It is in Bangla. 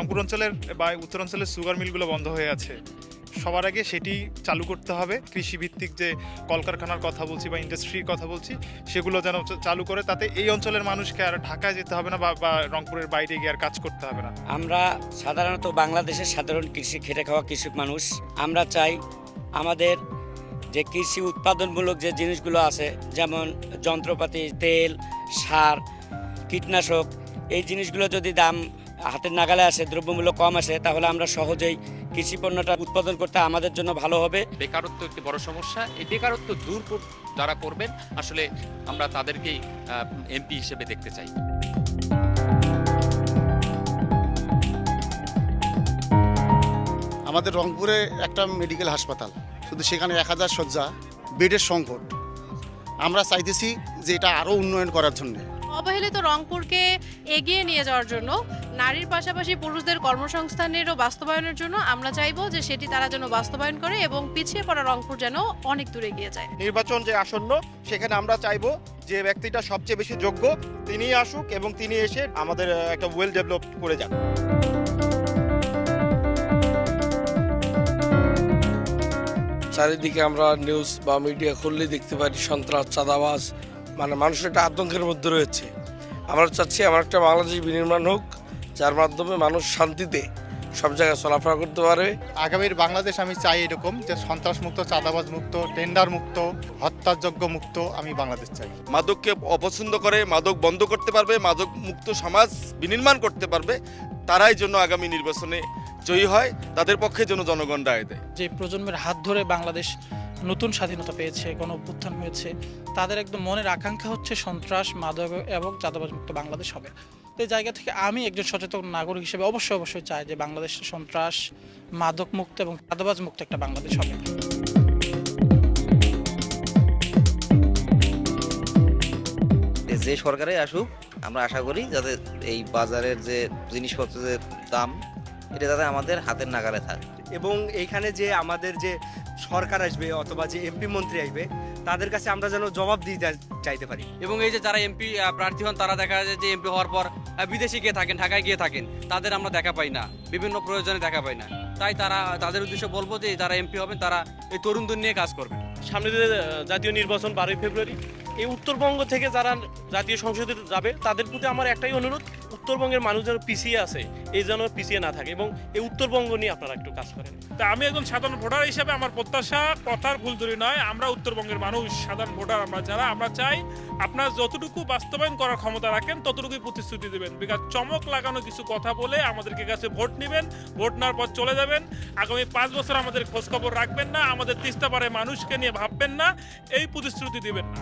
রংপুর অঞ্চলের বা উত্তরাঞ্চলের সুগার মিলগুলো বন্ধ হয়ে আছে। সবার আগে সেটি চালু করতে হবে। কৃষিভিত্তিক যে কলকারখানার কথা বলছি বা ইন্ডাস্ট্রির কথা বলছি, সেগুলো যেন চালু করে, তাতে এই অঞ্চলের মানুষকে আর ঢাকায় যেতে হবে না বা রংপুরের বাইরে গিয়ে আর কাজ করতে হবে না। আমরা সাধারণত বাংলাদেশের সাধারণ কৃষি খেটে খাওয়া কৃষক মানুষ। আমরা চাই আমাদের যে কৃষি উৎপাদনমূলক যে জিনিসগুলো আছে, যেমন যন্ত্রপাতি, তেল, সার, কীটনাশক, এই জিনিসগুলো যদি দাম হাতের নাগালে আসে, দ্রব্যমূল্য কম আসে, তাহলে আমরা সহজেই কৃষি পণ্যটা উৎপাদন করতে আমাদের জন্য ভালো হবে। বেকারত্ব একটি বড় সমস্যা। এই বেকারত্ব দূর যারা করবেন, আসলে আমরা তাদেরকেই এমপি হিসেবে দেখতে চাই। আমাদের রংপুরে একটা মেডিকেল হাসপাতাল, শুধু সেখানে 1000 শয্যা, বেডের সংকট। আমরা চাইতেছি যে এটা আরও উন্নয়ন করার জন্য। অবহেলিত রংপুরকে এগিয়ে নিয়ে যাওয়ার জন্য, নারীর পাশাপাশি পুরুষদের কর্মসংস্থানেরও বাস্তবায়নের জন্য আমরা চাইবো যে সেটি তারা যেন বাস্তবায়ন করে এবং পিছিয়ে পড়া রংপুর যেন অনেক দূরে এগিয়ে যায়। নির্বাচন যে আসন্ন, সেখানে আমরা চাইবো যে ব্যক্তিটা সবচেয়ে বেশি যোগ্য তিনিই আসুক এবং তিনি এসে আমাদের একটা ওয়েল ডেভেলপ করে যান। চারিদিকে আমরা নিউজ বা মিডিয়া খুললেই দেখতে পারি সন্ত্রাস, চাঁদাবাজ, মানে মানুষ একটা আতঙ্কের মধ্যে রয়েছে। আমরা চাচ্ছি আমার একটা বাংলাদেশ বিনির্মাণ হোক, যার মাধ্যমে মানুষ শান্তিতে সব জায়গায় চলাফেরা করতে পারে। আগামীর বাংলাদেশ আমি চাই এরকম যে সন্ত্রাস মুক্ত, চাঁদাবাজ মুক্ত, টেন্ডার মুক্ত, হত্যাযোগ্য মুক্ত আমি বাংলাদেশ চাই। মাদককে অপছন্দ করে, মাদক বন্ধ করতে পারবে, মাদক মুক্ত সমাজ বিনির্মাণ করতে পারবে, তারাই জন্য আগামী নির্বাচনে জয়ী হয়, তাদের পক্ষে যেন জনগণ রায় দেয়। যে প্রজন্মের হাত ধরে বাংলাদেশ নতুন স্বাধীনতা পেয়েছে, গণ অভ্যুত্থান হয়েছে, তাদের একদম মনের আকাঙ্ক্ষা হচ্ছে সন্ত্রাস, মাদক এবং চাঁদাবাজ মুক্ত বাংলাদেশ হবে। তো এই জায়গা থেকে আমি একজন সচেতন নাগরিক হিসেবে অবশ্যই চাই যে বাংলাদেশ সন্ত্রাস, মাদক মুক্ত এবং চাঁদাবাজ মুক্ত একটা বাংলাদেশ হবে। যে সরকারে আসুক, আমরা আশা করি যাতে এই বাজারের যে জিনিসপত্রের দাম, এটা যাতে আমাদের হাতের নাগালে থাকে। এবং এইখানে যে আমাদের যে সরকার আসবে অথবা যে এমপি মন্ত্রী আসবে, তাদের কাছে আমরা যেন জবাব দিতে চাইতে পারি। এবং এই যে যারা এমপি প্রার্থী হন, তারা দেখা যায় যে এমপি হওয়ার পর বিদেশে গিয়ে থাকেন, ঢাকায় গিয়ে থাকেন, তাদের আমরা দেখা পাই না, বিভিন্ন প্রয়োজনে দেখা পাই না। তাই তাদের উদ্দেশ্যে বলবো যে যারা এমপি হবেন তারা এই তরুণদের নিয়ে কাজ করবেন। সামনে যে জাতীয় নির্বাচন 12 ফেব্রুয়ারি, এই উত্তরবঙ্গ থেকে যারা জাতীয় সংসদে যাবে, তাদের প্রতি আমার একটাই অনুরোধ, উত্তরবঙ্গের মানুষ যেন পিছিয়ে আছে, এই যেন পিছিয়ে না থাকে এবং এই উত্তরবঙ্গ নিয়ে আপনারা একটু কাজ করেন। তা আমি একজন সাধারণ ভোটার হিসেবে আমার প্রত্যাশা কথার ফুলঝুরি নয়, আমরা উত্তরবঙ্গের মানুষ, সাধারণ ভোটার আমরা চাই আপনারা যতটুকু বাস্তবায়ন করার ক্ষমতা রাখেন ততটুকুই প্রতিশ্রুতি দেবেন। বিকজ চমক লাগানো কিছু কথা বলে আমাদেরকে কাছে ভোট নেবেন, ভোট নেওয়ার পর চলে যাবেন, আগামী 5 বছর আমাদের খোঁজখবর রাখবেন না, আমাদের তিস্তাপাড়ায় মানুষকে নিয়ে ভাববেন না, এই প্রতিশ্রুতি দিবেন না।